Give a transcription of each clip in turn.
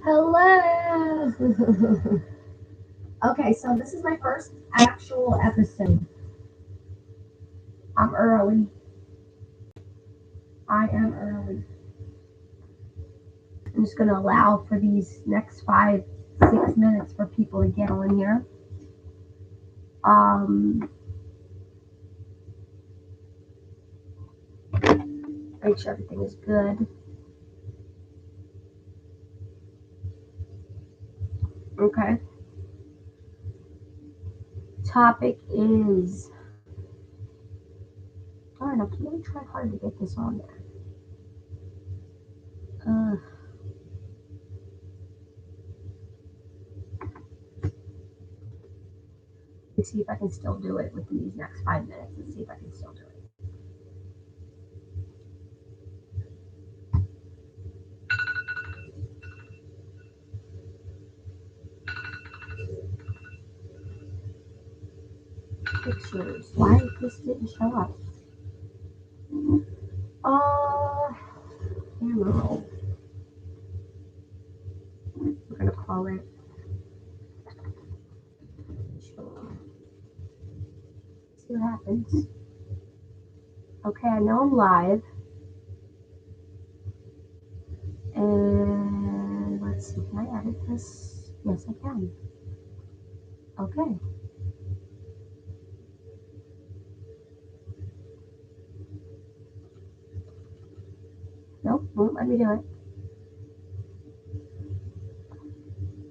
Hello. Okay, so this is my first actual episode. I'm early. I am early. I'm just gonna allow for these next 5, 6 minutes for people to get on here. Um, make sure everything is good. Okay. Topic is. Darn, I'm really trying hard to get this on there. Uh, let's see if I can still do it within these next 5 minutes. Let's see if I can still do it. Pictures. Why this didn't show up? Camera roll. We're gonna call it. Sure. See what happens. Okay, I know I'm live. And let's see, can I edit this? Yes, I can. Okay. Nope, won't let me do it.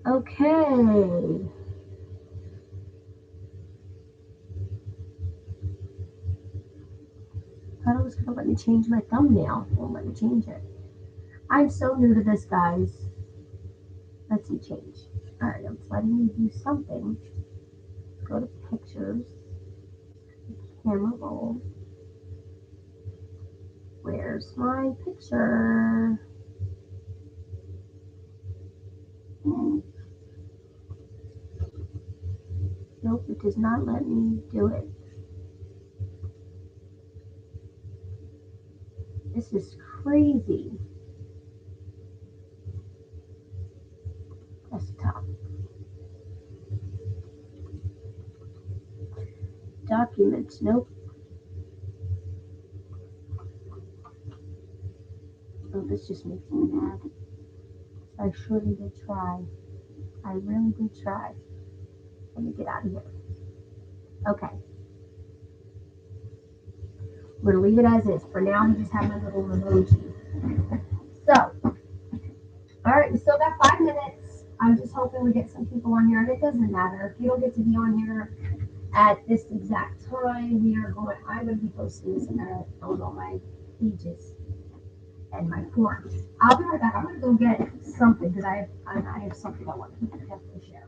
Okay. Thought it was gonna let me change my thumbnail. Won't let me change it. I'm so new to this, guys. Let's see, change. Alright, it's letting me do something. Go to pictures. Camera roll. Where's my picture? Nope, it does not let me do it. This is crazy. Desktop. Documents. Nope. Oh, this just makes me mad. I surely did try. I really did try. Let me get out of here. Okay. We're going to leave it as is. For now, we just have my little emoji. So, alright, we still got 5 minutes. I'm just hoping we get some people on here, and it doesn't matter. If you don't get to be on here at this exact time, I'm going to be posting this on all my pages and my forms. I'll be right back. I'm going to go get something because I have something I want to definitely share.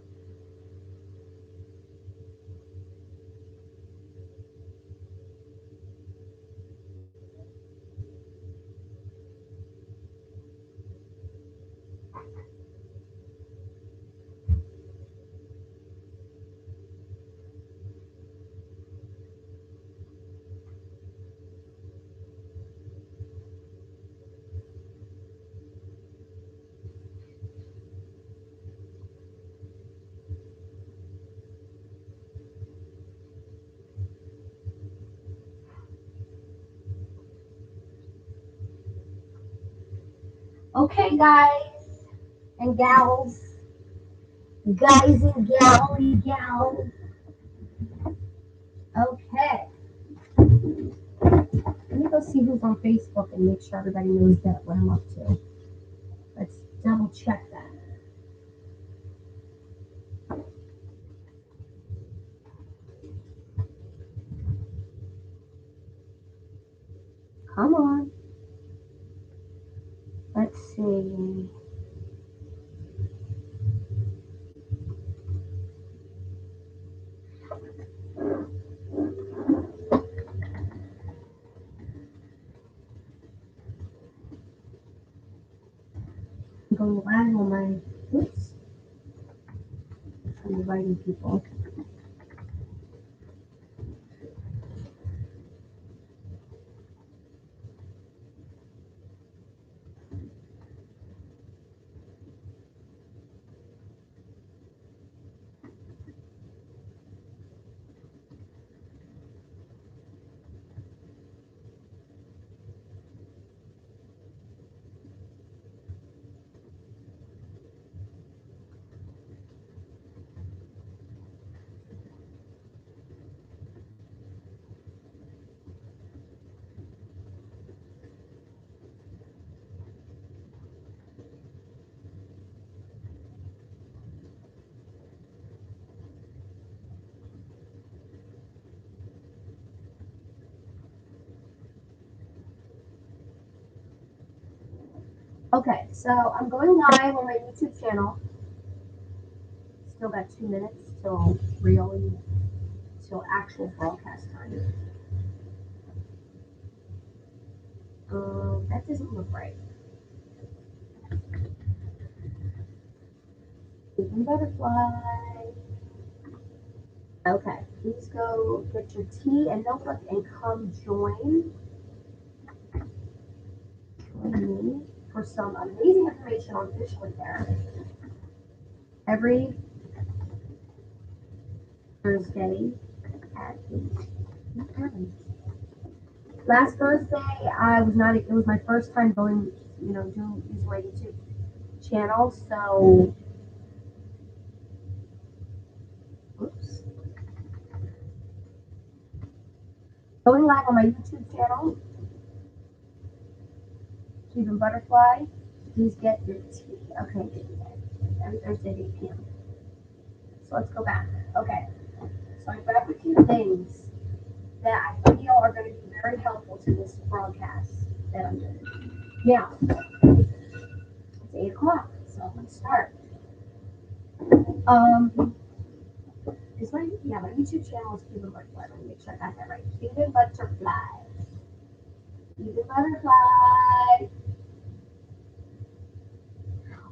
Okay, and gals, guys and gals. Okay, let me go see who's on Facebook and make sure everybody knows that what I'm up to. Let's double check that. Come on. Let's see. I'm going live on my. Oops. I'm inviting people. Okay, so I'm going live on my YouTube channel. Still got 2 minutes till actual broadcast time. That doesn't look right. Even butterfly. Okay, please go get your tea and notebook and come join me for some amazing information on fish care every Thursday at 8 p.m. Last Thursday, I was not. It was my first time going, using my YouTube channel. So, oops, going live on my YouTube channel. Cuban butterfly. Please get your tea. Okay, every Thursday at 8 p.m. So let's go back. Okay, so I grabbed a few things that I feel are going to be very helpful to this broadcast that I'm doing. Now, it's 8 o'clock, so let's start. My YouTube channel is Cuban Butterfly. Let me make sure I got that right. Cuban Butterfly. Cuban Butterfly.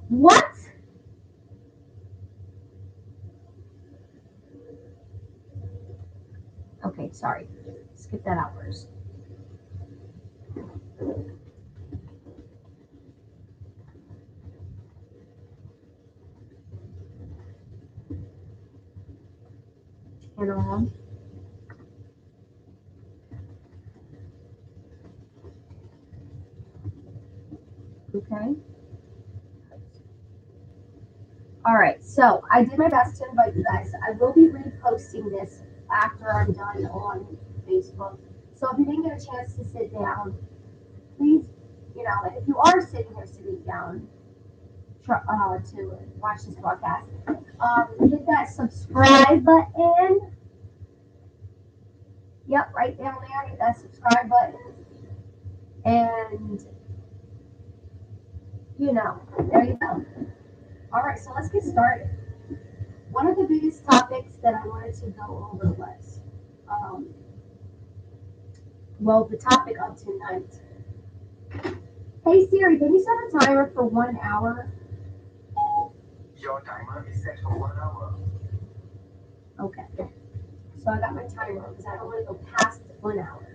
What? Okay, sorry. Skip that out first. Channel. Okay. All right, so I did my best to invite you guys. I will be reposting this after I'm done on Facebook. So if you didn't get a chance to sit down, please, and if you are sitting down to watch this broadcast, hit that subscribe button. Yep, right down there, hit that subscribe button. And, there you go. All right, so let's get started. One of the biggest topics that I wanted to go over was, the topic of tonight. Hey Siri, can you set a timer for 1 hour? Your timer is set for 1 hour. Okay. So I got my timer because I don't want to go past 1 hour.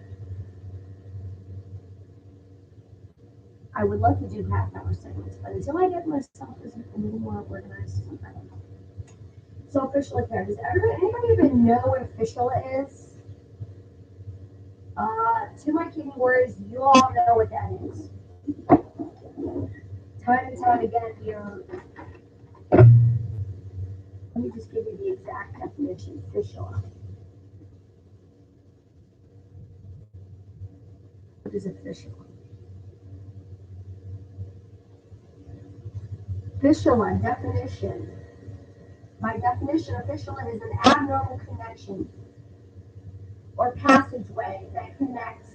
I would love to do half-hour segments, but until I get myself a little more organized, I don't know. So Fistula care. Does anybody even know what a fistula is? To my kidney warriors, you all know what that is. Time and time again, let me just give you the exact definition. Fistula. What is a fistula? Fistula definition. By definition, a fistula is an abnormal connection or passageway that connects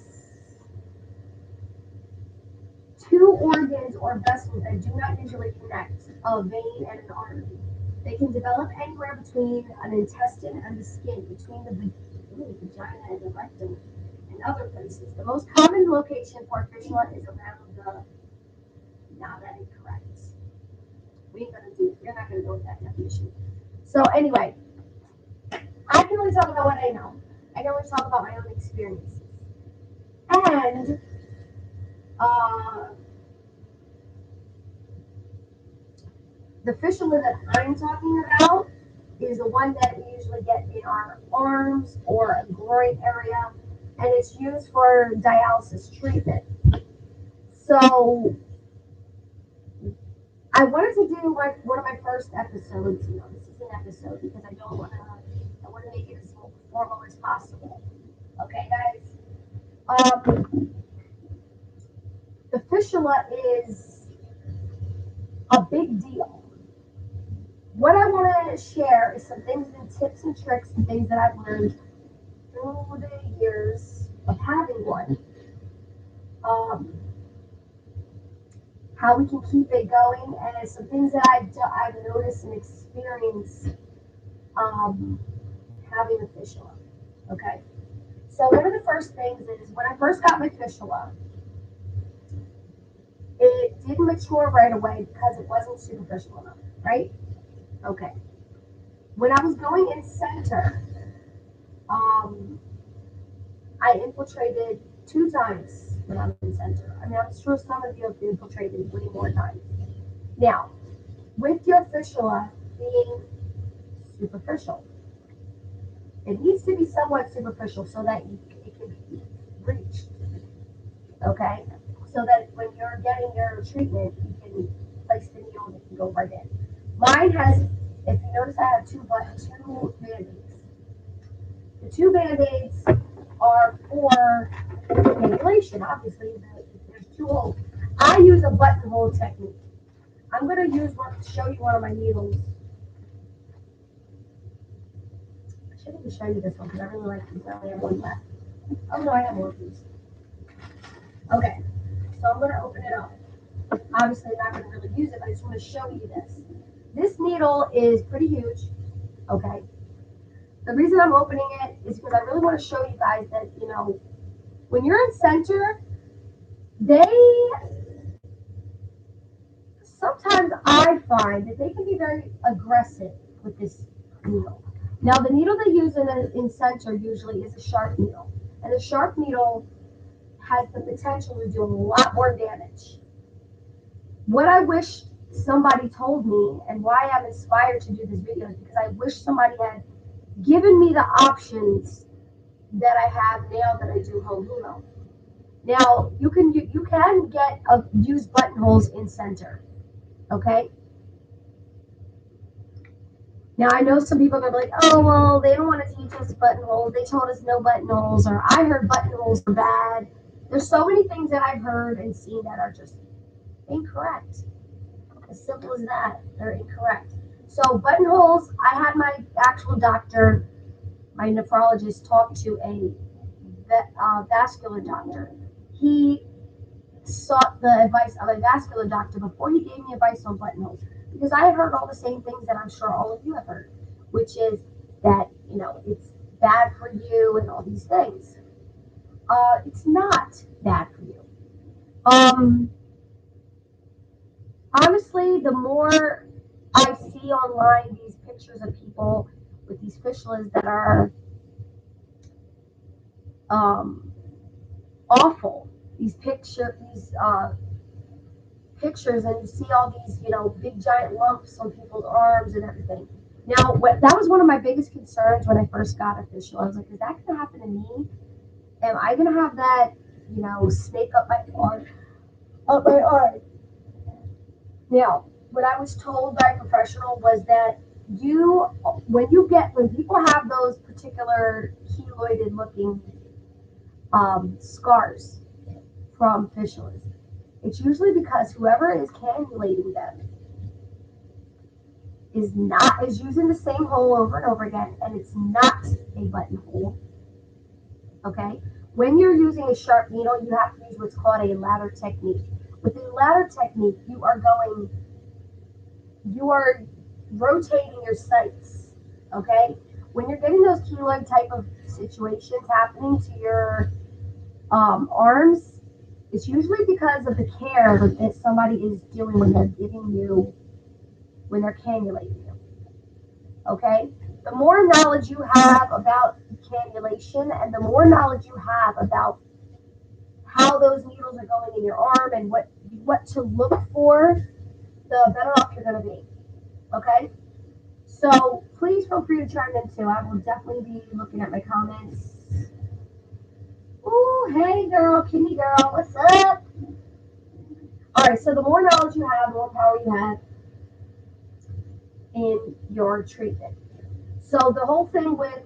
two organs or vessels that do not usually connect, a vein and an artery. They can develop anywhere between an intestine and the skin, between the vagina and the rectum, and other places. The most common location for fistula is around the. Now that is correct. We're not gonna go with that definition. So anyway, I can only talk about what I know. I can only talk about my own experiences. And the fistula that I'm talking about is the one that we usually get in our arms or a groin area, and it's used for dialysis treatment. So I wanted to do one of my first episodes. This is an episode because I don't want to. I want to make it as formal as possible. Okay, guys. The fistula is a big deal. What I want to share is some things and tips and tricks and things that I've learned through the years of having one. how we can keep it going, and some things that I've noticed and experienced um, having a fistula. Okay, so one of the first things is when I first got my fistula, it didn't mature right away because it wasn't superficial enough, right? Okay. When I was going in center, um, I infiltrated 2 times when I was in center. I mean, I'm sure some of you have infiltrated way more times. Now, with your fistula being superficial, it needs to be somewhat superficial so that it can be reached, okay? So that when you're getting your treatment, you can place the needle and it can go right in. Mine has, if you notice, I have two band-aids. The two band-aids are for manipulation, obviously. There's 2 holes. I use a buttonhole technique. I'm going to show you one of my needles. I should even show you this one because I really like these. I only have one left. Oh no, I have more of these. Okay, so I'm going to open it up. Obviously, I'm not going to really use it, but I just want to show you this. This needle is pretty huge, okay? The reason I'm opening it is because I really want to show you guys that, when you're in center, they sometimes I find that they can be very aggressive with this needle. Now, the needle they use in center usually is a sharp needle, and the sharp needle has the potential to do a lot more damage. What I wish somebody told me, and why I'm inspired to do this video, is because I wish somebody had given me the options that I have now that I do home hemo. Now, you can use buttonholes in center, okay? Now, I know some people are going to be like, oh, well, they don't want to teach us buttonholes. They told us no buttonholes, or I heard buttonholes are bad. There's so many things that I've heard and seen that are just incorrect. As simple as that. They're incorrect. So buttonholes, I had my actual doctor, my nephrologist, talk to a vascular doctor. He sought the advice of a vascular doctor before he gave me advice on buttonholes, because I have heard all the same things that I'm sure all of you have heard, which is that, it's bad for you and all these things. It's not bad for you. Honestly, the more I see online these pictures of people with these fistulas that are awful, these pictures, and you see all these, big giant lumps on people's arms and everything. Now, that was one of my biggest concerns when I first got a fistula. I was like, is that going to happen to me? Am I going to have that, snake up my arm? Now, what I was told by a professional was that when people have those particular keloided looking scars from fistulas, it's usually because whoever is cannulating them is using the same hole over and over again, and it's not a buttonhole. Okay? When you're using a sharp needle, you have to use what's called a ladder technique. With a ladder technique, you are rotating your sights. Okay? When you're getting those keloid type of situations happening to your arms, it's usually because of the care that somebody is doing when they're cannulating you. Okay? The more knowledge you have about cannulation, and the more knowledge you have about how those needles are going in your arm and what to look for, the better off you're going to be. Okay? So please feel free to chime in too. I will definitely be looking at my comments. Ooh, hey girl, Kitty girl, what's up? All right, so the more knowledge you have, the more power you have in your treatment. So the whole thing with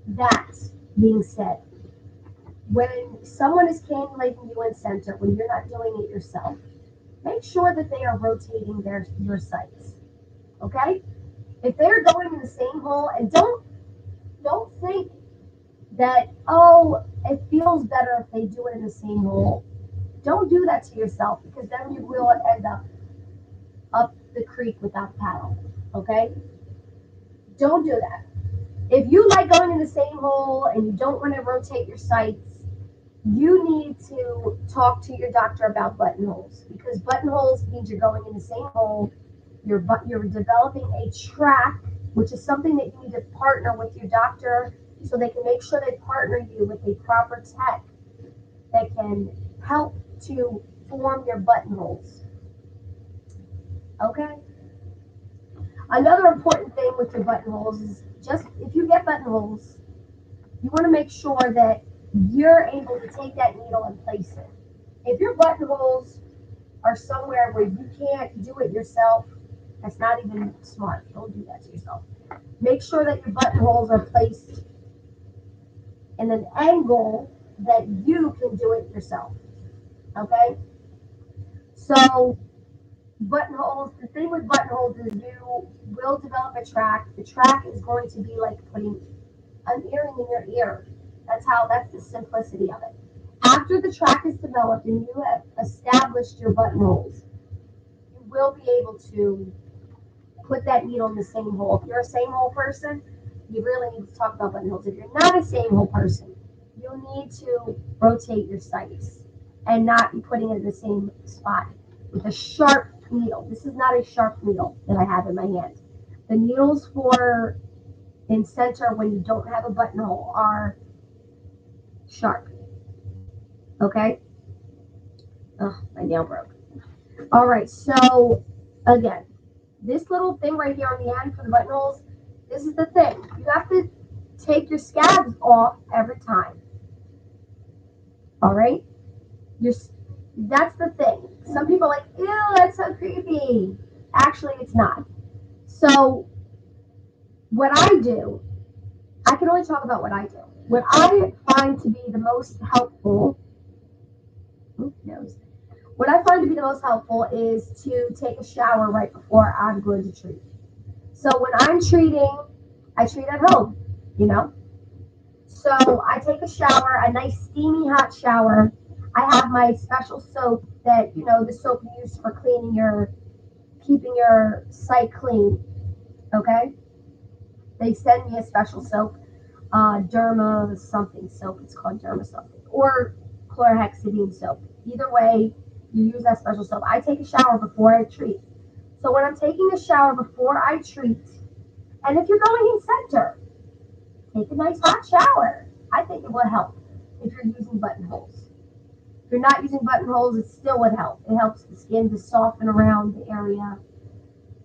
that being said, when someone is cannulating you in center, when you're not doing it yourself, make sure that they are rotating your sights. Okay? If they're going in the same hole, and don't think that, oh, it feels better if they do it in the same hole. Don't do that to yourself because then you will end up the creek without paddle. Okay? Don't do that. If you like going in the same hole and you don't want to rotate your sights, you need to talk to your doctor about buttonholes because buttonholes means you're going in the same hole. You're developing a track, which is something that you need to partner with your doctor so they can make sure they partner you with a proper tech that can help to form your buttonholes. Okay? Another important thing with your buttonholes is just if you get buttonholes, you want to make sure that you're able to take that needle and place it. If your buttonholes are somewhere where you can't do it yourself, that's not even smart. Don't do that to yourself. Make sure that your buttonholes are placed in an angle that you can do it yourself. Okay? So buttonholes, the thing with buttonholes is you will develop a track. The track is going to be like putting an earring in your ear. That's the simplicity of it. After the track is developed and you have established your buttonholes, you will be able to put that needle in the same hole. If you're a same hole person, you really need to talk about buttonholes. If you're not a same hole person, you'll need to rotate your sights and not be putting it in the same spot with a sharp needle. This is not a sharp needle that I have in my hand. The needles for in center when you don't have a buttonhole are sharp. Okay? Ugh, my nail broke. All right, so again, this little thing right here on the end for the buttonholes, this is the thing. You have to take your scabs off every time. All right? That's the thing. Some people are like, ew, that's so creepy. Actually, it's not. So, what I do, I can only talk about what I do. What I find to be the most helpful, what I find to be the most helpful is to take a shower right before I'm going to treat. So when I'm treating, I treat at home, you know. So I take a shower, a nice steamy hot shower. I have my special soap that, the soap you use for keeping your site clean, okay? They send me a special soap, Derma something soap, it's called Derma something, or chlorhexidine soap. Either way, you use that special soap. I take a shower before I treat. So when I'm taking a shower before I treat, and if you're going in center, take a nice hot shower. I think it would help if you're using buttonholes. If you're not using buttonholes, it still would help. It helps the skin to soften around the area.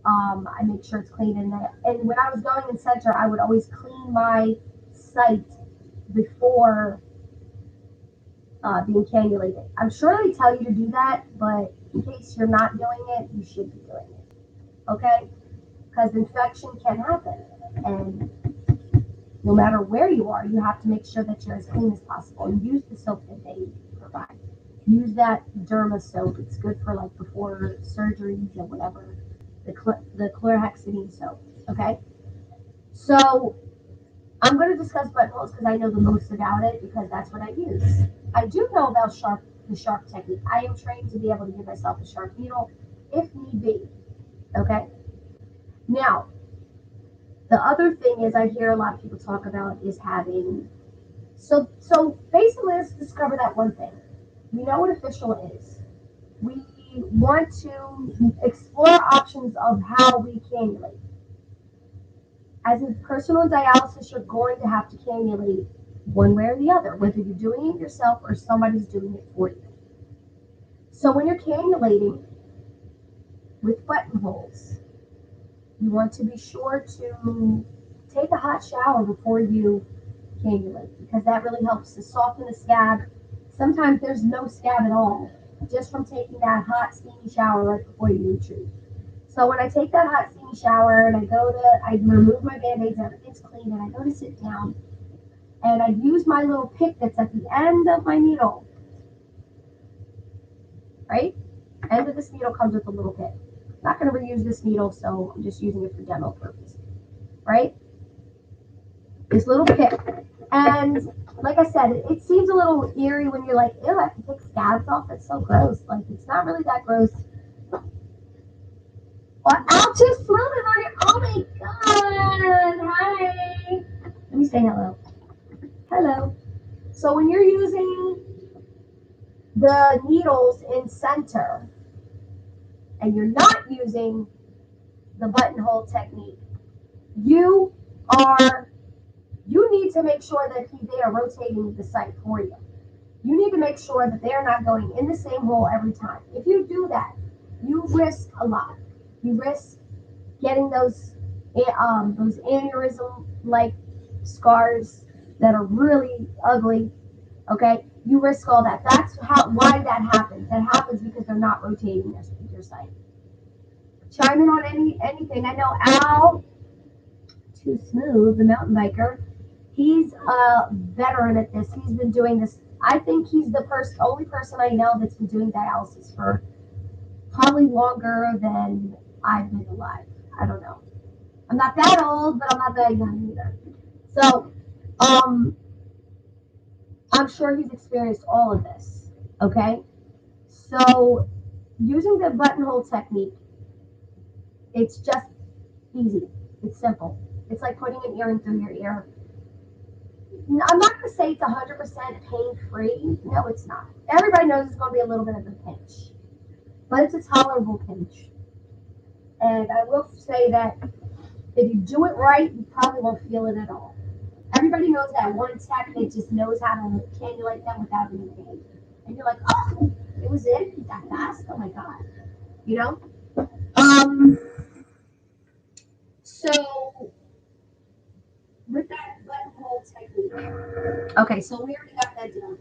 I make sure it's clean in there. And when I was going in center, I would always clean my site before being cannulated. I'm sure they tell you to do that, but in case you're not doing it, you should be doing it. Okay? Because infection can happen. And no matter where you are, you have to make sure that you're as clean as possible. And use the soap that they provide. Use that Derma soap. It's good for like before surgeries and whatever. The chlorhexidine soap. Okay? So I'm going to discuss buttonholes because I know the most about it because that's what I use. I do know about the sharp technique. I am trained to be able to give myself a sharp needle if need be. Okay? Now, the other thing is I hear a lot of people talk about is having so basically let's discover that one thing. We know what a fistula is. We want to explore options of how we cannulate. As a personal dialysis, you're going to have to cannulate one way or the other, whether you're doing it yourself or somebody's doing it for you. So when you're cannulating with buttonholes, you want to be sure to take a hot shower before you cannulate because that really helps to soften the scab. Sometimes there's no scab at all just from taking that hot steamy shower right before you treat. So when I take that hot steamy shower and I remove my band-aids, everything's clean, and I go to sit down and I use my little pick that's at the end of my needle, right? End of this needle comes with a little pick. I'm not going to reuse this needle, so I'm just using it for demo purpose, right? This little pick. And like I said, it seems a little eerie when you're like, ew, I have to take scabs off. That's so gross. Like, it's not really that gross. Or I'll just smell it on your. Oh my god! Hi. Let me say hello. Hello. So when you're using the needles in center and you're not using the buttonhole technique, you are you need to make sure that they are rotating the site for you. You need to make sure that they're not going in the same hole every time. If you do that, you risk a lot. You risk getting those aneurysm like scars that are really ugly. Okay, you risk all that. That's why that happens. That happens because they're not rotating their site. Chime in on anything. I know Al Too Smooth, the mountain biker. He's a veteran at this. He's been doing this. I think he's the only person I know that's been doing dialysis for probably longer than I've been alive. I don't know. I'm not that old, but I'm not that young either. So, um, I'm sure he's experienced all of this. Okay, so using the buttonhole technique, it's just easy. It's simple. It's like putting an earring through your ear. I'm not going to say it's 100% pain free. No, it's not. Everybody knows it's going to be a little bit of a pinch, but it's a tolerable pinch. And I will say that if you do it right, you probably won't feel it at all. Everybody knows that one tech that just knows how to cannulate them without any pain. And you're like, oh, it was it that fast? Oh my God. You know? Um, so with that buttonhole technique. Okay, so we already got that done.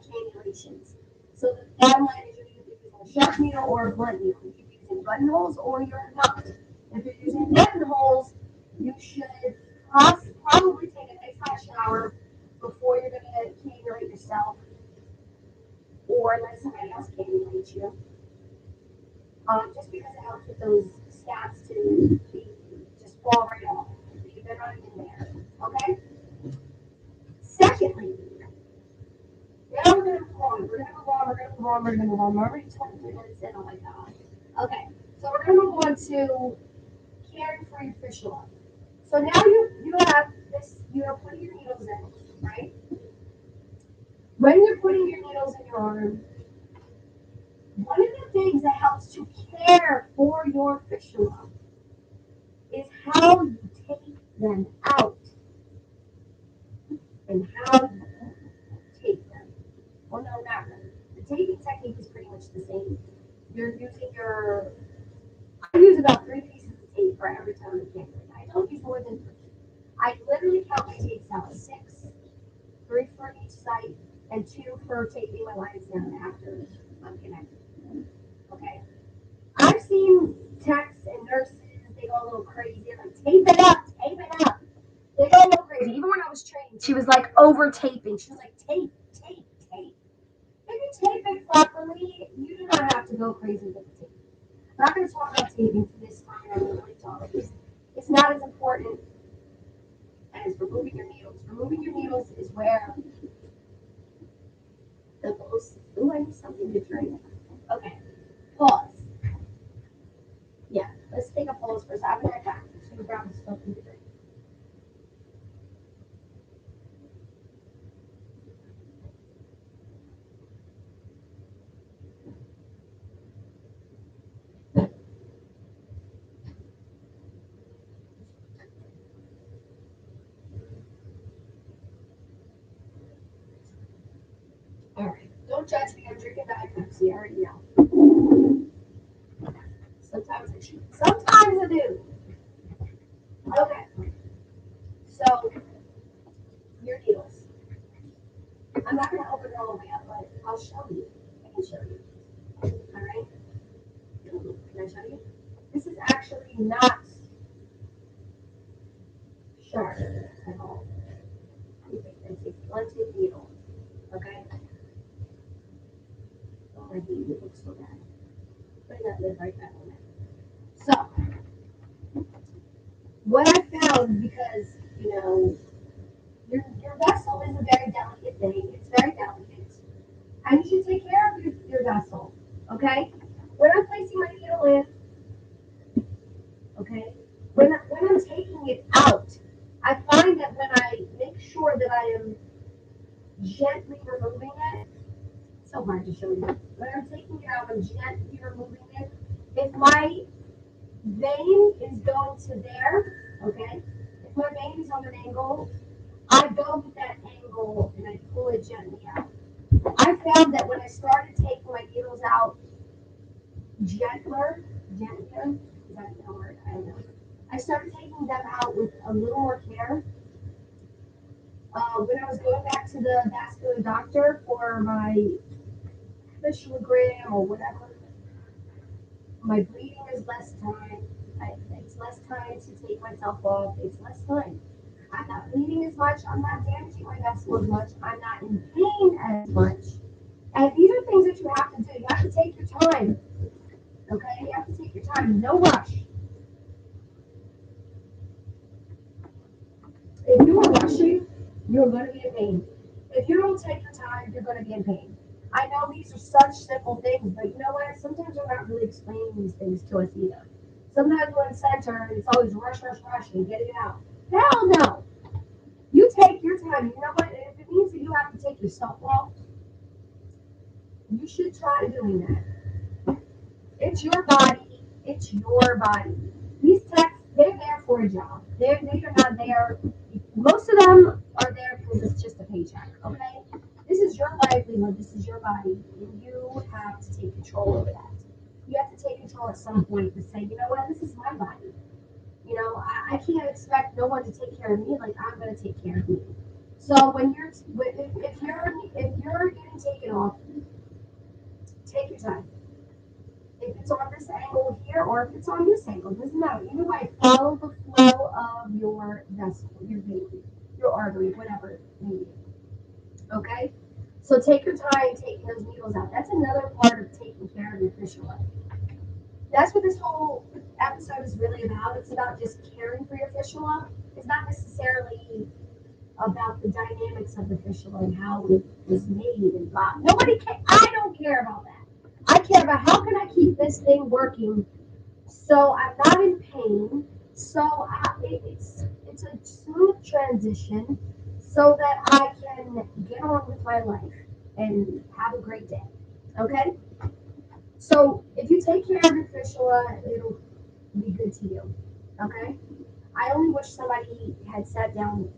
Cannulations. So the bottom line is you're either using a sharp needle or a blunt needle. You're using buttonholes or you're not. If you're using buttonholes, you should probably take a nice hot shower before you're going to cannulate yourself or let somebody else cannulate you. Just because it helps with those scabs to just fall right off. They're not even there. Okay? Secondly, now we're gonna move on. We're gonna move on. We're gonna move on. We're gonna move on. We're already 23 minutes in. Oh my god. Okay, so we're gonna move on to caring for your fistula. So now you have this. You're putting your needles in, right? When you're putting your needles in your arm, one of the things that helps to care for your fistula is how you take them out and how you take them. Well, no, not really. The taping technique is pretty much the same. You're using your I use about 3 pieces of tape for every time I can. I don't use more than 3. I literally count my tapes out 6, 3 for each site, and 2 for taping my lines down after I'm connected. Okay. I've seen techs and nurses, they go a little crazy. They're like, tape it up, tape it up. They go a little crazy. Even when I was trained, she was like over taping. She was like, tape, tape, tape. If you tape it properly, you do not have to go crazy with the tape. I'm not going to talk about taping for this time. I'm really talking. It's not as important as removing your needles. Removing your needles is where the most. Ooh, I need something to drink. Okay, pause. Yeah, let's take a pause first. I'll be right back. I'm just going to grab something to drink. All right, don't judge me. I'm drinking Diet Pepsi. I already know. Sometimes I cheat. Sometimes I do. Okay, so your needles. I'm not going to open it all the way up, but I'll show you. I can show you. All right. Can I show you? This is actually not sharp at all. It's a blunted needle. Okay. Oh, my baby looks so bad. Putting that lid right back on there. So, what I found, because Your vessel is a very delicate thing. It's very delicate. And you should take care of your vessel. Okay? When I'm placing my needle in, okay, when I'm taking it out, I find that when I make sure that I am gently removing it, it's so hard to show you. When I'm taking it out, I'm gently removing it. If my vein is going to there, okay, if my vein is on an angle, I go with that angle and I pull it gently out. I found that when I started taking my needles out gentler, is that a word? I don't know. I started taking them out with a little more care. When I was going back to the vascular doctor for my fistulogram or whatever, my bleeding is less time. It's less time to take myself off. It's less time. I'm not bleeding as much. I'm not damaging my vessel as much. I'm not in pain as much. And these are things that you have to do. You have to take your time. Okay? You have to take your time. No rush. If you are rushing, you're going to be in pain. If you don't take your time, you're going to be in pain. I know these are such simple things, but you know what? Sometimes they're not really explaining these things to us either. Sometimes we're in center and it's always rush, rush, rush and get it out. Hell no. You take your time. You know what? If it means that you have to take yourself off, you should try doing that. It's your body. It's your body. These techs, they're there for a job. They're not there. Most of them are there because it's just a paycheck. Okay, this is your livelihood. This is your body, and you have to take control over that. You have to take control at some point to say, you know what, this is my body. You know, I can't expect no one to take care of me like I'm going to take care of me. So when you're if you're getting taken off, take your time. If it's on this angle here or if it's on this angle, doesn't matter. Either way, follow the flow of your vessel, your vein, your artery, whatever it may be. Okay? So take your time taking those needles out. That's another part of taking care of your fistula. That's what this whole episode is really about. It's about just caring for your fistula. It's not necessarily about the dynamics of the fistula and how it was made and blah. Nobody can. I don't care about that. I care about how can I keep this thing working so I'm not in pain. So it's a smooth transition so that I can get on with my life and have a great day. Okay? So if you take care of your fistula, it'll be good to you. Okay? I only wish somebody had sat down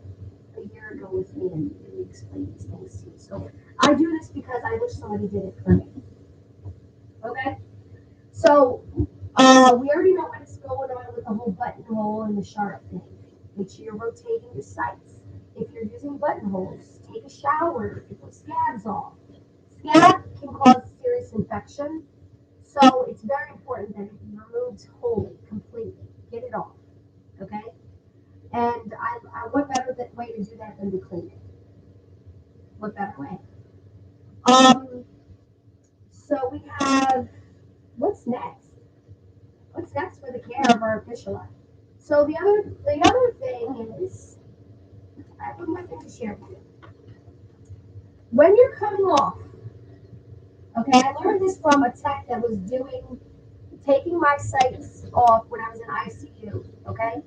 a year ago with me and really explained these things to me. So I do this because I wish somebody did it for me. Okay? So we already know what's going on with the whole buttonhole and the sharp thing. Make sure you're rotating your sights. If you're using buttonholes, take a shower, get those scabs off. Scab can cause serious infection, so it's very important that it be removed wholly, completely. Get it off, okay? And what better way to do that than to clean it? What better way? Um, so we have, what's next? What's next for the care of our fistula? So the other thing is, I have one more thing to share with you. When you're coming off, okay, I learned this from a tech that was taking my sights off when I was in ICU, okay?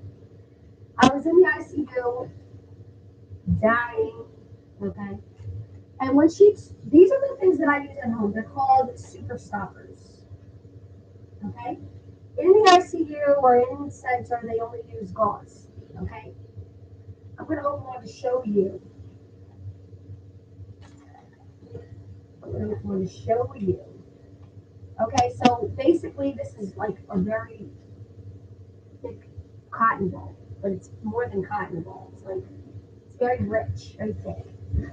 I was in the ICU, dying, okay? And these are the things that I use at home. They're called super stoppers, okay? In the ICU or in the center, they only use gauze, okay? I'm going to open one to show you. I'm going to open one to show you. Okay, so basically this is like a very thick cotton ball, but it's more than cotton ball. It's very rich, very thick.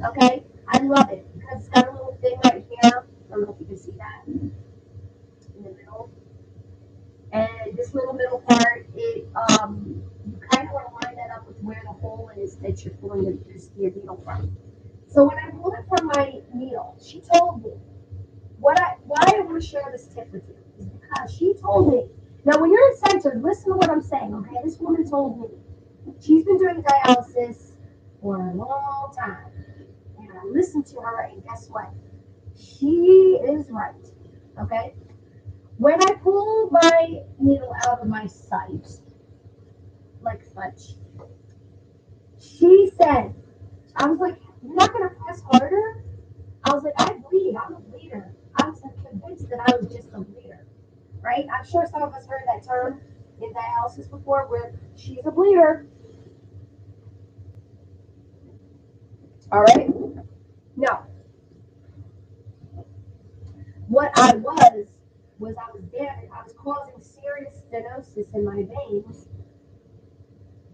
Okay, I love it because it's got a little thing right here. I don't know if you can see that in the middle. And this little middle part, you kind of want to line that up with where the hole is that you're pulling your needle from. So when I pulled it from my needle, she told me why I want to share this tip with you is because she told me. Now, when you're in center, listen to what I'm saying. Okay, this woman told me she's been doing dialysis for a long time. And I listened to her, and guess what? She is right. Okay? When I pull my needle out of my sight, like such, she said, I was like, you're not going to press harder? I was like, I bleed. I'm a bleeder. I was convinced that I was just a bleeder. Right? I'm sure some of us heard that term in dialysis before where she's a bleeder. All right? No. What I was I was damaged. I was causing serious stenosis in my veins.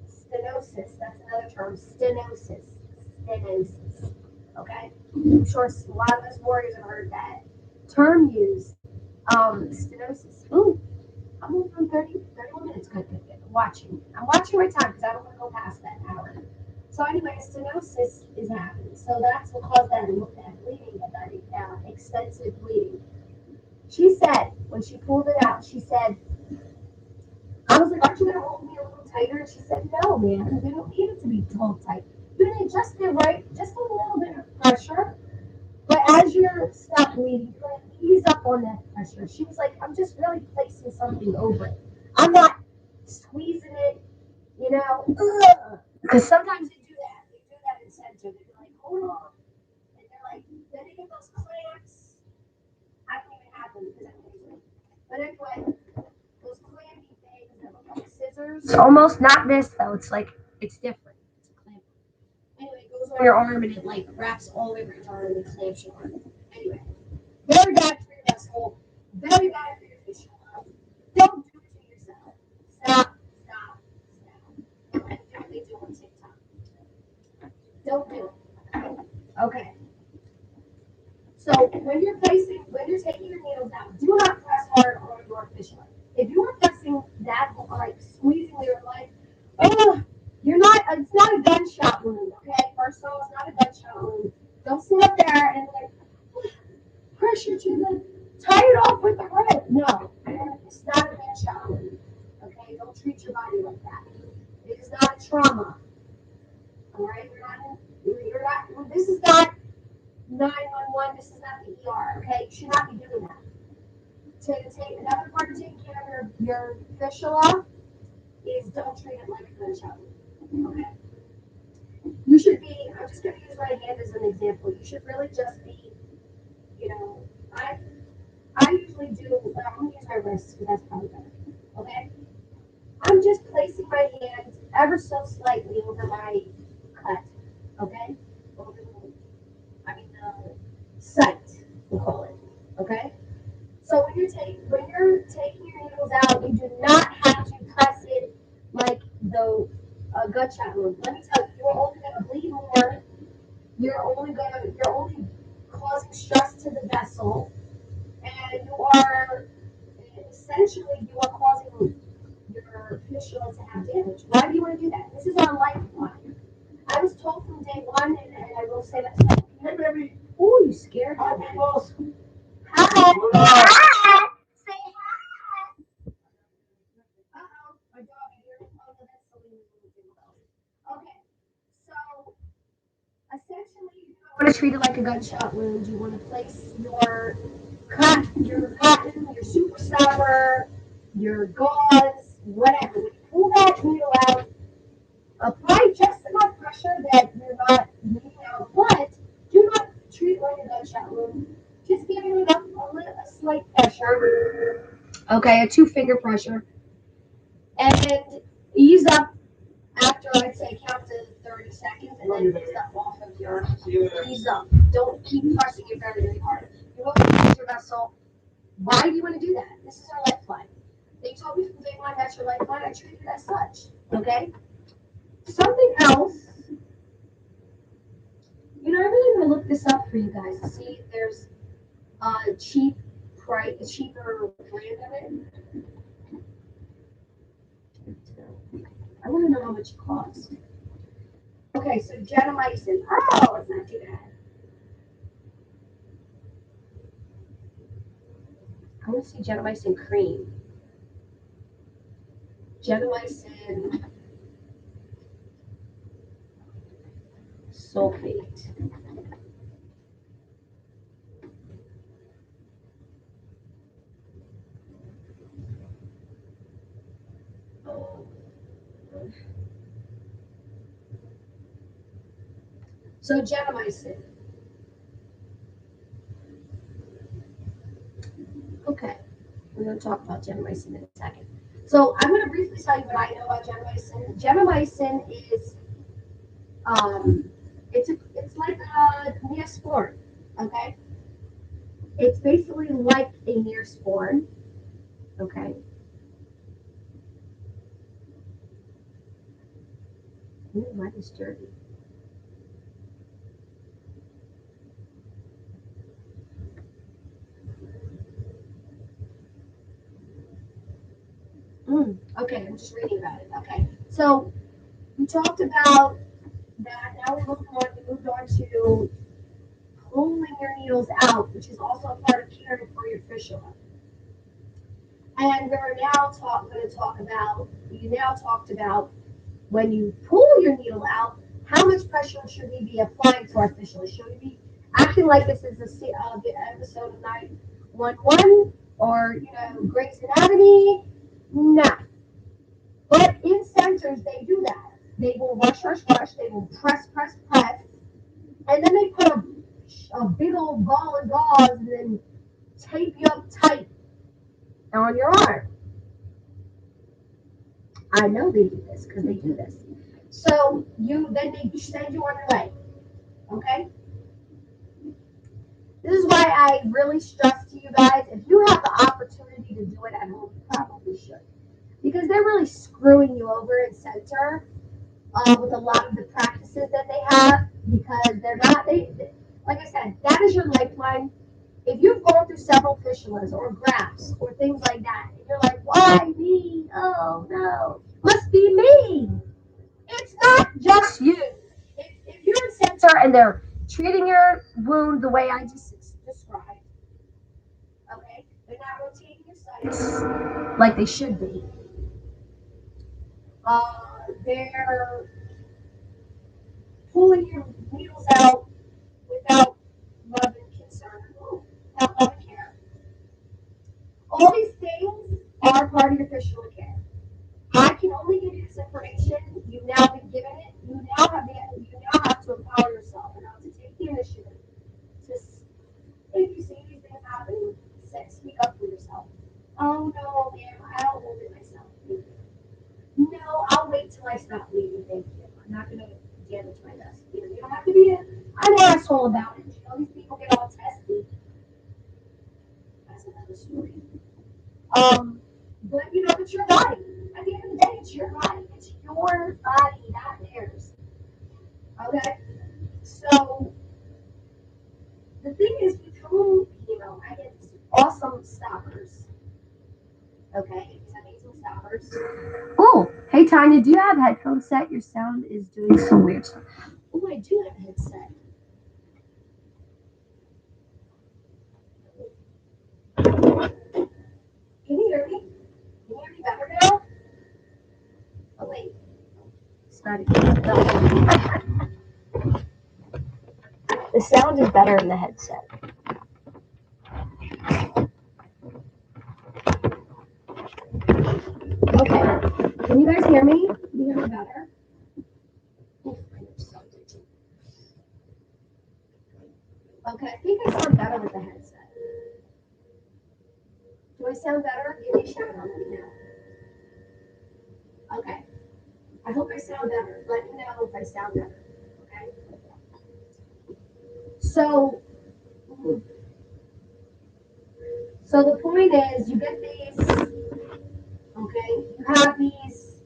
Stenosis, that's another term. Stenosis. Stenosis. Okay? I'm sure a lot of us warriors have heard that term used. Stenosis. Ooh, I'm only on 31 minutes. Good, good, good. Watching. I'm watching my time because I don't want to go past that hour. So anyway, stenosis is happening. So that's what caused that bleeding, that extensive bleeding. She said, when she pulled it out, she said, I was like, aren't you going to hold me a little tighter? And she said, no, man, you don't need it to be held tight. You need just the right, just a little bit of pressure. But as you're stop bleeding, you're going to ease up on that pressure. She was like, I'm just really placing something over it. I'm not squeezing it, you know, because sometimes they do that. They do that in center. They're like, hold on. And they're like, then they get those clamps. I don't even have them because I don't use them. But anyway, those clampy things that look like scissors. It's almost not this though. It's like it's different. It's a clamp. Anyway, it goes on your arm and it like wraps all the way around your arm and clamps your arm. Anyway, very bad for your vessel. Very bad for your fish. Don't do it to yourself. Stop. Stop. Stop. I think they do on TikTok. Don't do it. Okay. So when you're taking your needles out, do not press hard on your fistula. If you are pressing that, like squeezing your like, oh, you're not. It's not a gunshot wound. Okay, first of all, it's not a gunshot wound. Don't sit up there and like pressure to the tie it off with the rope. No, it's not a gunshot wound. Okay, don't treat your body like that. It is not a trauma. All right, you're not. This is not 911. This is not the ER. Okay, you should not be doing that. To take another part of taking care of your fistula is don't treat it like a gunshot wound. Okay, you should be. I'm just going to use my hand as an example. You should really just be. You know, I usually do. I'm going to use my wrist because that's probably better. Okay, I'm just placing my hand ever so slightly over my cut. Okay, over the, I mean the site. We'll call it. Okay. So when you're taking your needles out, you do not have to press it like the gunshot wound. Let me tell you, you're only going to bleed more. You're only causing stress to the vessel, and you are essentially you are causing your fistula to have damage. Why do you want to do that? This is our lifeline. I was told from day one, and I will say that. Hey, baby. Oh, you scared me. Hi. Hi. Say hi. Uh-oh, my dog here. Oh, no, that's Selena's little dingo. Okay, so essentially, you don't want to treat it like a gunshot wound. You want to place your cotton, your super sour, your gauze, whatever. When you pull that needle out, apply just enough pressure that you're not bleeding out, but do not treat it like a gunshot wound. Just give it a slight pressure. Okay, a two-finger pressure. And ease up after I'd say count to 30 seconds and then ease up off of your ease up. Don't keep pressing it very, very hard. You want to use your vessel. Why do you want to do that? This is our lifeline. They told me from day one that's your lifeline. I treat it as such. Okay? Something else. You know, I really want to look this up for you guys to see if there's a cheaper brand of it. I want to know how much it costs. Okay, so gentamicin. Oh, it's not too bad. I want to see gentamicin cream. Gentamicin. sulfate. So gentamicin. Okay, we're going to talk about gentamicin in a second. So I'm going to briefly tell you what I know about gentamicin. Gentamicin is it's like a neosporin. Okay, it's basically like a neosporin. Okay. Ooh, mine is dirty. Okay, I'm just reading about it. Okay, so we talked about that. Now we moved on to pulling your needles out, which is also a part of caring for your fistula. And we're now going to talk about. You now talked about when you pull your needle out, how much pressure should we be applying to our fistula? Should we be acting like this is the episode of 911 or Grey's Anatomy? No. But in centers, they do that. They will rush, rush, rush. They will press, press, press, and then they put a big old ball of gauze and then tape you up tight on your arm. I know they do this because they do this. So then they send you on your way. Okay? This is why I really stress to you guys, if you have the opportunity to do it at home, you probably should. Because they're really screwing you over in center with a lot of the practices that they have because they're not, like I said, that is your lifeline. If you've gone through several fistulas or grafts or things like that, and you're like, why me? Oh no, must be me. It's not just you. If you're in center and they're treating your wound the way I just described, okay, they're not rotating your sites like they should be. They're pulling your needles out without love and concern, without love and care. All these things are part of your fistula care. I can only give you this information. You've now been given it. You now have to empower yourself and how to take the initiative. To, if you see these things happening, speak up for yourself. Oh no, ma'am, I'll hold it myself. No, I'll wait till I stop bleeding. Thank you. I'm not gonna damage my desk. You don't have to be an asshole about it. These people get all testy. That's another story. But it's your body. At the end of the day, it's your body. It's your body, not theirs. Okay? So the thing is with home chemo, I get these awesome stoppers. Okay, these amazing stoppers. Oh, hey Tonya, do you have headphones set? Your sound is doing some weird stuff. Oh, I do have a headset. Can you hear me? Can you hear me better now? Oh wait. Started. The sound is better in the headset. Okay. Can you guys hear me? Can you hear me better? Okay, I think I sound better with the headset. Do I sound better? Give me a shout out. Let me know. Okay. I hope I sound better. Let me know if I sound better. Okay. So the point is, you get these. Okay, you have these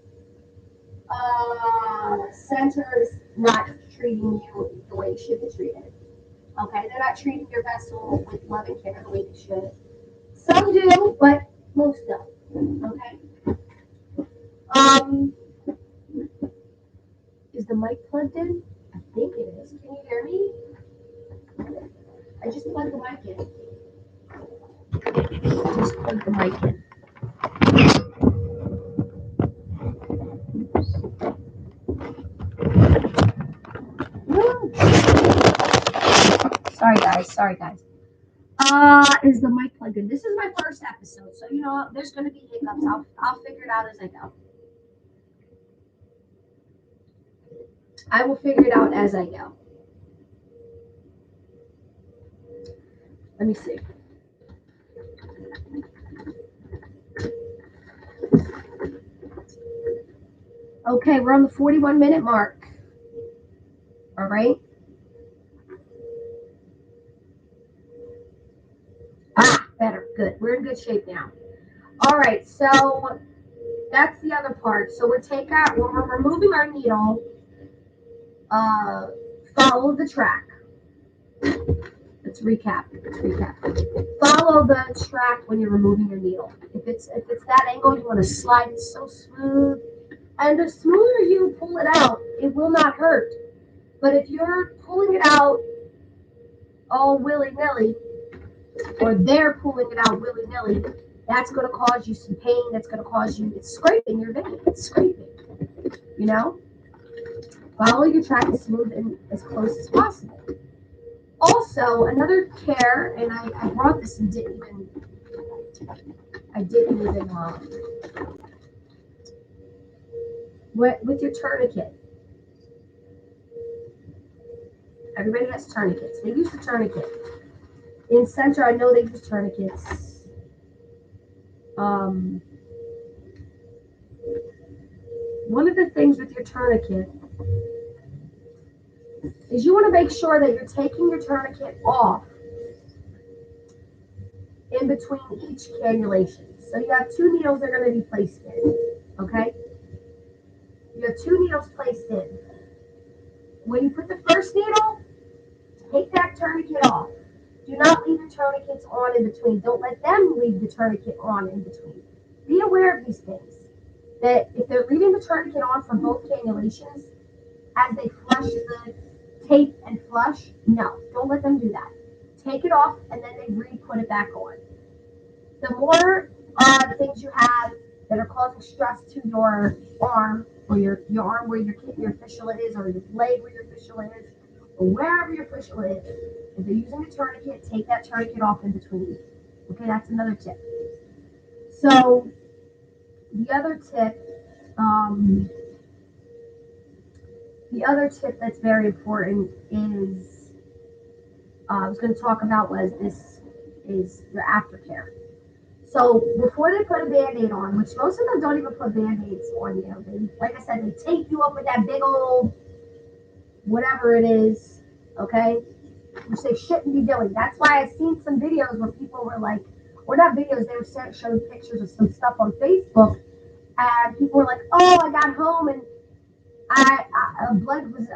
centers not treating you the way you should be treated. Okay, they're not treating your vessel with love and care the way they should. Some do, but most don't. Okay. Is the mic plugged in? I think it is. Can you hear me? I just plugged the mic in. Just plug the mic in. guys. Sorry, guys. Is the mic plugged in? This is my first episode, so you know what? There's gonna be hiccups. I'll figure it out as I go. I will figure it out as I go. Let me see. Okay, we're on the 41-minute mark. All right. Better. Good. We're in good shape now. All right. So that's the other part. So when we're removing our needle, follow the track. Let's recap. Follow the track when you're removing your needle. If it's that angle, you want to slide it so smooth. And the smoother you pull it out, it will not hurt. But if you're pulling it out all willy-nilly, or they're pulling it out willy-nilly, that's going to cause you some pain. That's going to cause you, it's scraping your vein. It's scraping, you know? Follow your track as smooth and as close as possible. Also, another care, and I brought this and didn't even with your tourniquet. Everybody has tourniquets. They use the tourniquet. In center, I know they use tourniquets. One of the things with your tourniquet is you want to make sure that you're taking your tourniquet off in between each cannulation. So you have two needles that are going to be placed in, okay? You have two needles placed in. When you put the first needle, take that tourniquet off. Do not leave the tourniquets on in between. Don't let them leave the tourniquet on in between. Be aware of these things. That if they're leaving the tourniquet on for both cannulations, as they flush the tape and flush, no, don't let them do that. Take it off and then they re-put it back on. The more things you have that are causing stress to your arm, or your arm where your fistula is, or your leg where your fistula is, or wherever your fistula is, if they're using a tourniquet, take that tourniquet off in between. Okay, that's another tip. So the other tip that's very important is I was going to talk about is your aftercare. So before they put a Band-Aid on, which most of them don't even put Band-Aids on you. They, like I said, they tape you up with that big old whatever it is, okay? Which they shouldn't be doing. That's why I've seen some videos where people were like, or not videos, they were showing pictures of some stuff on Facebook, and people were like, oh, I got home and blood is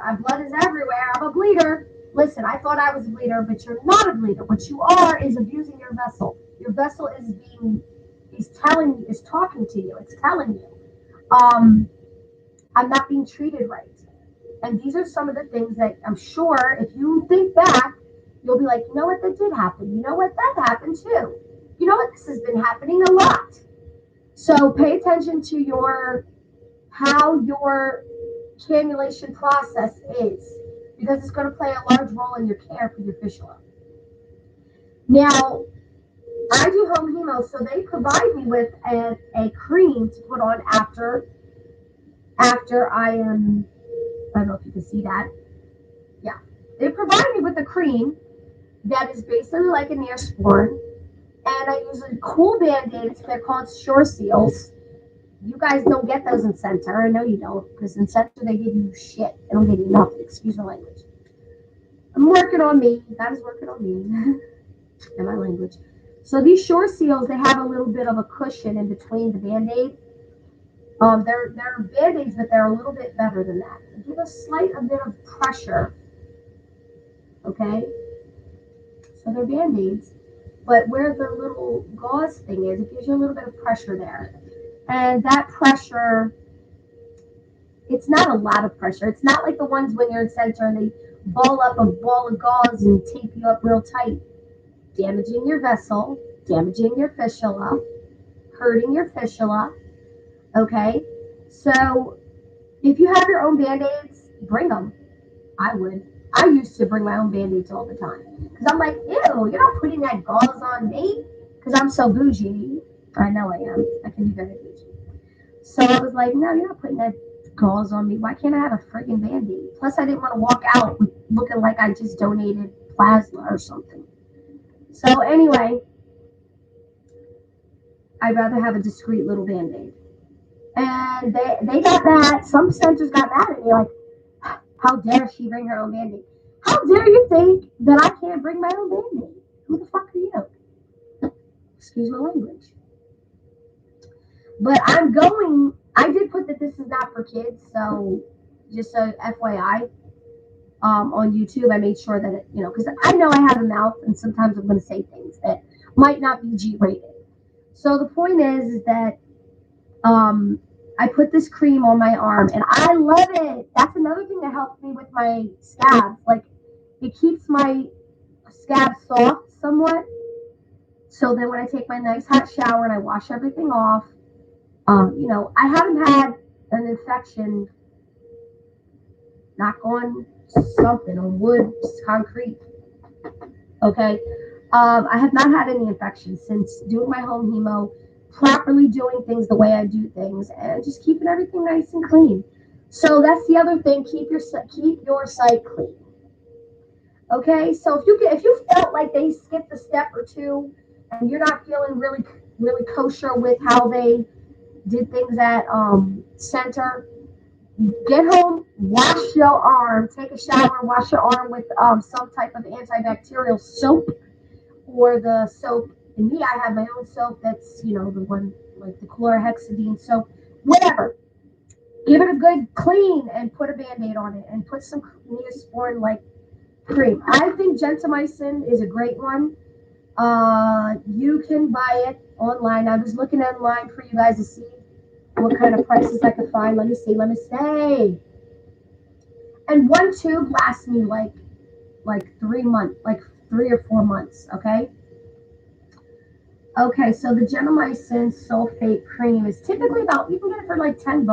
everywhere. I'm a bleeder. Listen, I thought I was a bleeder, but you're not a bleeder. What you are is abusing your vessel. Your vessel is talking to you. It's telling you, I'm not being treated right. And these are some of the things that I'm sure if you think back, you'll be like, you know what, that did happen. You know what, that happened too. You know what, this has been happening a lot. So pay attention to how your cannulation process is, because it's going to play a large role in your care for your fistula. Now, I do home hemo, so they provide me with a cream to put on after I am. I don't know if you can see that. Yeah, they provide me with a cream that is basically like a Neosporin, and I use a cool Band-Aids. They're called Sure Seals. You guys don't get those in center. I know you don't, because in center they give you shit. They don't give you nothing. Excuse my language. I'm working on me. God is working on me and my language. So these Sure Seals, they have a little bit of a cushion in between the Band-Aid. They're Band-Aids, but they're a little bit better than that. They give a bit of pressure. Okay? So they're Band-Aids, but where the little gauze thing is, it gives you a little bit of pressure there. And that pressure, it's not a lot of pressure. It's not like the ones when you're in center and they ball up a ball of gauze and tape you up real tight, damaging your vessel, damaging your fistula, hurting your fistula. Okay? So if you have your own Band-Aids, bring them. I would. I used to bring my own Band-Aids all the time. Because I'm like, ew, you're not putting that gauze on me. Because I'm so bougie. I know I am. I can be very bougie. So I was like, no, you're not putting that gauze on me. Why can't I have a friggin' Band-Aid? Plus, I didn't want to walk out looking like I just donated plasma or something. So anyway, I'd rather have a discreet little Band-Aid. And they got mad. Some centers got mad at me, like, how dare she bring her own Band-Aid? How dare you think that I can't bring my own Band-Aid? Who the fuck are you? Excuse my language. But I did put that this is not for kids, so just so FYI, on YouTube, I made sure that it, because I know I have a mouth and sometimes I'm going to say things that might not be G rated. So the point is that I put this cream on my arm and I love it. That's another thing that helps me with my scabs. Like, it keeps my scabs soft somewhat. So then when I take my nice hot shower and I wash everything off, I haven't had an infection, knock on something, on wood, concrete. Okay. I have not had any infections since doing my home hemo, properly doing things the way I do things, and just keeping everything nice and clean. So that's the other thing. Keep your site clean. Okay. So if you felt like they skipped a step or two, and you're not feeling really kosher with how they did things at center, get home, wash your arm, take a shower, wash your arm with some type of antibacterial soap, or the soap. And me, I have my own soap that's, the one like the chlorhexidine soap, whatever. Give it a good clean and put a Band-Aid on it and put some Neosporin like cream. I think gentamicin is a great one. You can buy it online. I was looking online for you guys to see what kind of prices I could find. Let me see. And one tube lasts me like 3 months, like 3 or 4 months. Okay, so the gentamicin sulfate cream is typically you can get it for like $10.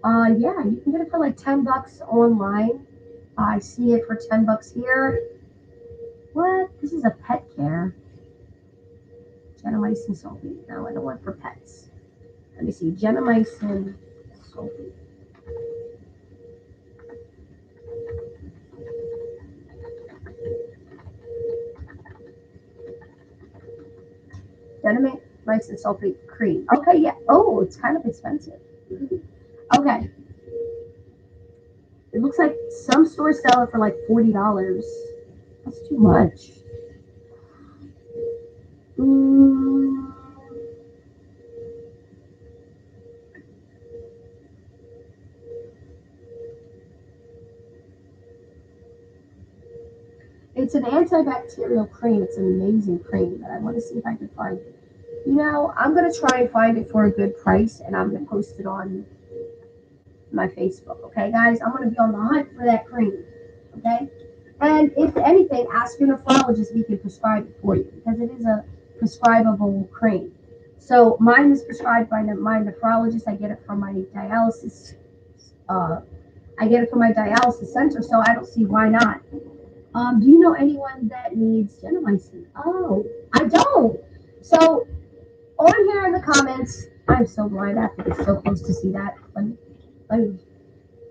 Yeah, you can get it for like $10 online. I see it for $10 here. What? This is a pet care. Gentamicin sulfate. No, I don't want for pets. Let me see. Gentamicin sulfate. Gentamicin sulfate cream. Okay, yeah. Oh, it's kind of expensive. Okay. It looks like some stores sell it for like $40. That's too much. It's an antibacterial cream. It's an amazing cream, but I want to see if I can find it. I'm going to try and find it for a good price, and I'm going to post it on my Facebook. Okay, guys? I'm going to be on the hunt for that cream. Okay? And if anything, ask your nephrologist if he can prescribe it for you, because it is a prescribable cream. So mine is prescribed by my nephrologist. I get it from my dialysis. I get it from my dialysis center, so I don't see why not. Do you know anyone that needs gentamicin? Oh, I don't. So on here in the comments, I'm so blind. I have to get so close to see that. Let me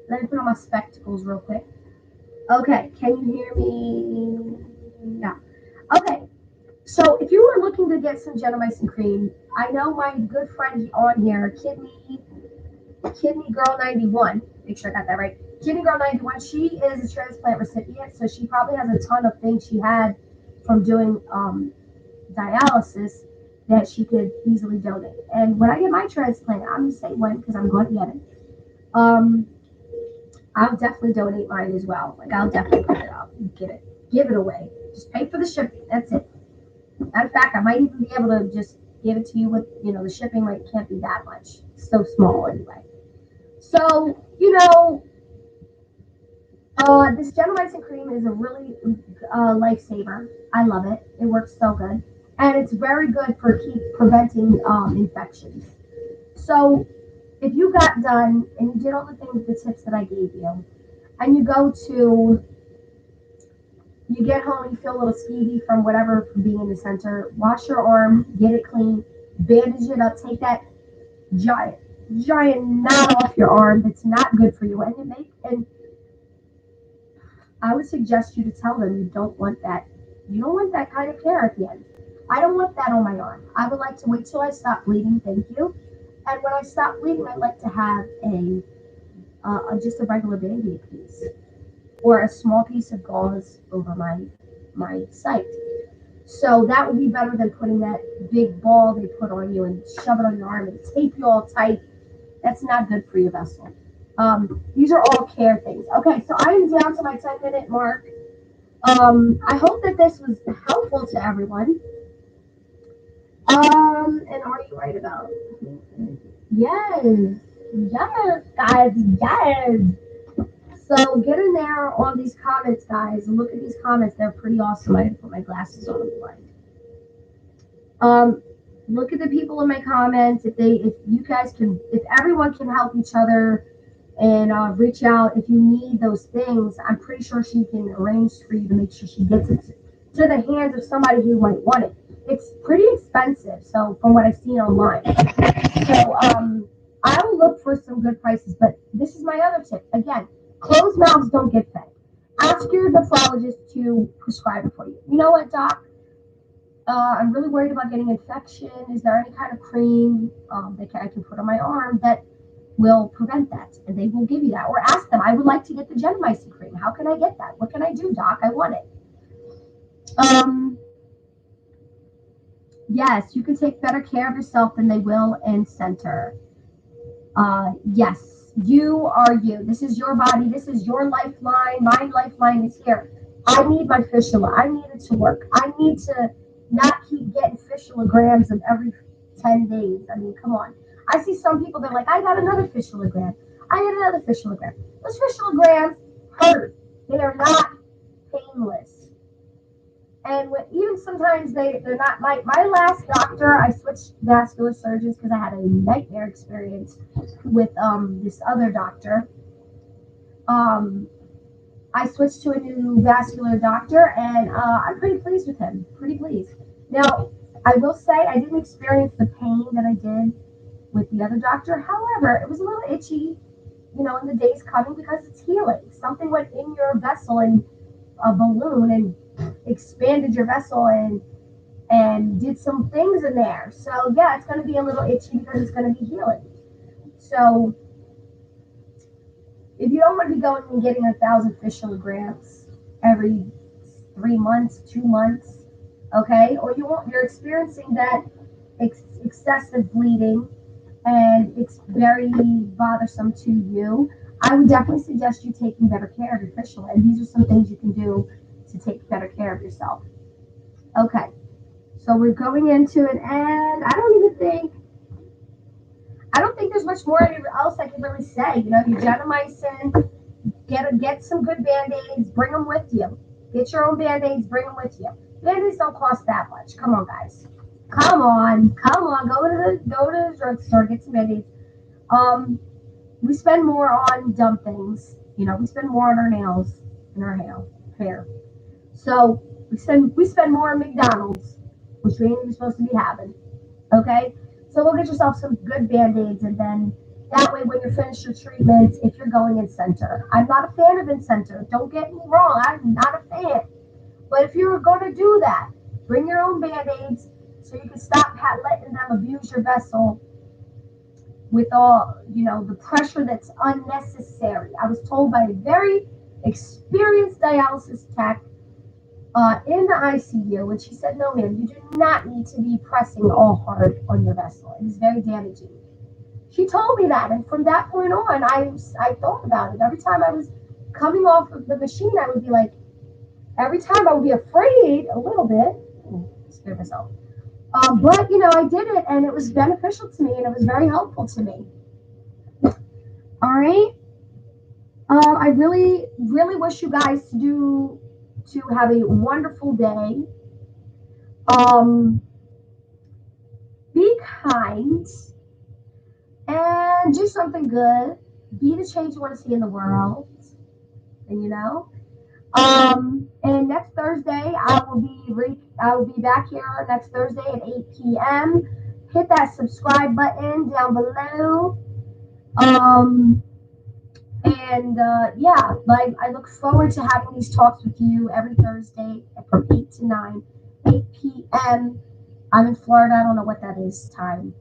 put on my spectacles real quick. Okay, can you hear me? Yeah. Okay, so if you were looking to get some gentamicin cream, I know my good friend on here, Kidney Girl 91. Make sure I got that right. Kidney Girl 91. She is a transplant recipient, so she probably has a ton of things she had from doing dialysis that she could easily donate. And when I get my transplant, I'm gonna say when because I'm going to get it. I'll definitely donate mine as well. Like, I'll definitely put it out and give it away. Just pay for the shipping. That's it. In fact, I might even be able to just give it to you with, the shipping rate can't be that much. It's so small anyway. So, this gentamicin cream is a really lifesaver. I love it. It works so good. And it's very good for preventing infections. So, if you got done and you did all the tips that I gave you, and you get home, you feel a little skeevy from whatever, from being in the center, wash your arm, get it clean, bandage it up, take that giant, giant knot off your arm that's not good for you. And I would suggest you to tell them you don't want that. You don't want that kind of care at the end. I don't want that on my arm. I would like to wait till I stop bleeding. Thank you. And when I stop bleeding, I'd like to have just a regular Band-Aid piece or a small piece of gauze over my site. So that would be better than putting that big ball they put on you and shove it on your arm and tape you all tight. That's not good for your vessel. These are all care things. Okay, so I am down to my 10-minute mark. I hope that this was helpful to everyone. And are you right about? Yes, yes, guys, yes. So get in there on these comments, guys, and look at these comments. They're pretty awesome. I didn't put my glasses on. I'm blind. Look at the people in my comments. If you guys can, if everyone can help each other and reach out if you need those things, I'm pretty sure she can arrange for you to make sure she gets it to the hands of somebody who might want it. It's pretty expensive, so from what I've seen online. So I will look for some good prices, but this is my other tip. Again, closed mouths don't get fed. Ask your nephrologist to prescribe it for you. You know what, doc? I'm really worried about getting infection. Is there any kind of cream I can put on my arm that will prevent that? And they will give you that. Or ask them, I would like to get the gentamicin cream. How can I get that? What can I do, doc? I want it. Yes, you can take better care of yourself than they will in center. Yes, you are you. This is your body. This is your lifeline. My lifeline is here. I need my fistula. I need it to work. I need to not keep getting fistulograms of every 10 days. I mean, come on. I see some people, they're like, I got another fistulogram. I got another fistulogram. Those fistulograms hurt. They are not painless. And even sometimes they're not. My last doctor, I switched vascular surgeons because I had a nightmare experience with this other doctor. I switched to a new vascular doctor, and I'm pretty pleased with him. Pretty pleased. Now, I will say I didn't experience the pain that I did with the other doctor. However, it was a little itchy, in the days coming because it's healing. Something went in your vessel and a balloon and expanded your vessel and did some things in there. So yeah, it's going to be a little itchy because it's going to be healing. So if you don't want to be going and getting 1,000 fistulograms every 3 months, 2 months, okay, or you're experiencing that excessive bleeding and it's very bothersome to you, I would definitely suggest you taking better care of your fistula. And these are some things you can do to take better care of yourself. Okay, so we're going into it, and I don't think there's much more else I can really say. Your gentamicin, get some good Band-Aids, bring them with you. Get your own Band-Aids, bring them with you. Band-Aids don't cost that much. Come on, guys. Come on. Go to the drugstore, get some Band-Aids. We spend more on dumb things. We spend more on our nails and our hair. So we spend more on McDonald's, which we ain't even supposed to be having. Okay? So go get yourself some good Band-Aids, and then that way when you're finished your treatment, if you're going in center. I'm not a fan of in center. Don't get me wrong. I'm not a fan. But if you're going to do that, bring your own Band-Aids so you can stop letting them abuse your vessel with all, the pressure that's unnecessary. I was told by a very experienced dialysis tech in the ICU, and she said, no, ma'am, you do not need to be pressing all hard on your vessel. It is very damaging. She told me that, and from that point on, I thought about it. Every time I was coming off of the machine, I would be like, every time I would be afraid a little bit. Scare myself. But, I did it, and it was beneficial to me, and it was very helpful to me. All right? I really, really wish you guys to have a wonderful day. Be kind and do something good. Be the change you want to see in the world. something, you know. And next Thursday I will be back here next Thursday at 8 p.m. Hit that subscribe button down below. And yeah, like I look forward to having these talks with you every Thursday from 8 to 9, 8 p.m. I'm in Florida. I don't know what that is time,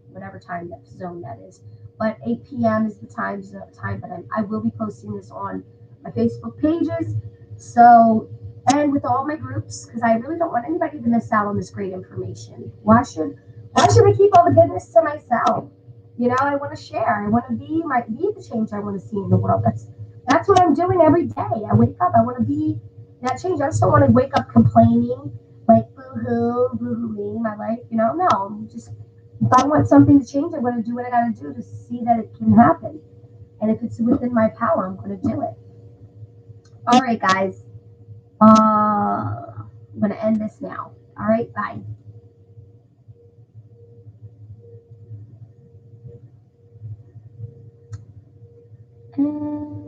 whatever time that zone that is. But 8 p.m. is the time that I will be posting this on my Facebook pages. So, and with all my groups, because I really don't want anybody to miss out on this great information. Why should I keep all the goodness to myself? You know, I want to share. I want to be the change I want to see in the world. That's what I'm doing every day. I wake up. I want to be that change. I just don't want to wake up complaining like boo hoo, my life. You know, no. I'm just if I want something to change, I'm going to do what I got to do to see that it can happen. And if it's within my power, I'm going to do it. All right, guys. I'm going to end this now. All right, bye. And